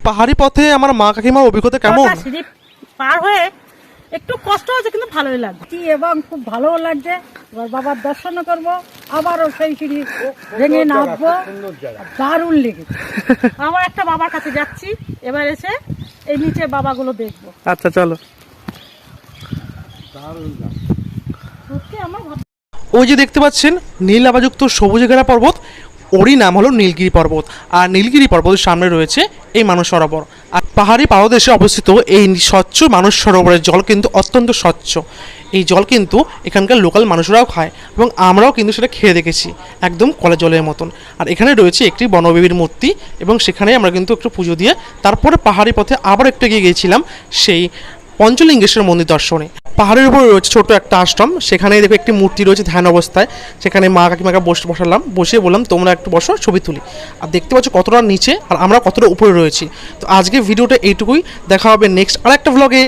পাহাড়ি পথে আমার মা কাকিমার অভিজ্ঞতা কেমন? সিঁড়ি পার হয়ে একটু কষ্ট হচ্ছে কিন্তু ভালোই লাগছে এবং খুব ভালোও লাগছে। এবার বাবার দর্শনও করবো, আবারও সেই সিঁড়ি ভেঙে নামবো, দারুণ লেগেছে। আমার একটা বাবার কাছে যাচ্ছি, এবার এসে এই নিচে বাবাগুলো দেখবো। আচ্ছা চলো। সত্যি আমার ওই যে দেখতে পাচ্ছেন নীল আভাযুক্ত সবুজে ঘেরা পর্বত, ওরই নাম হলো নীলগিরি পর্বত। আর নীলগিরি পর্বতের সামনে রয়েছে এই মানস সরোবর। আর পাহাড়ি পাদদেশে অবস্থিত এই স্বচ্ছ মানস সরোবরের জল কিন্তু অত্যন্ত স্বচ্ছ। এই জল কিন্তু এখানকার লোকাল মানুষরাও খায় এবং আমরাও কিন্তু সেটা খেয়ে দেখেছি, একদম কলের জলের মতন। আর এখানে রয়েছে একটি বনদেবীর মূর্তি এবং সেখানে আমরা কিন্তু একটু পুজো দিয়ে তারপরে পাহাড়ি পথে আবার একটু এগিয়ে গিয়েছিলাম সেই পঞ্চলিঙ্গেশ্বর মন্দির দর্শনে। পাহাড়ের উপরে রয়েছে ছোট একটা আশ্রম, সেখানে দেখো একটি মূর্তি রয়েছে ধ্যান অবস্থায়। সেখানে মা কাকিমাকে বসালাম, বসিয়ে বললাম তোমরা একটু বসো, ছবি তুলি। আর দেখতে পাচ্ছ কতটা নিচে আর আমরা কতটা উপরে রয়েছি। তো আজকে ভিডিওটা এইটুকুই, দেখা হবে নেক্সট আর একটা ভ্লগে।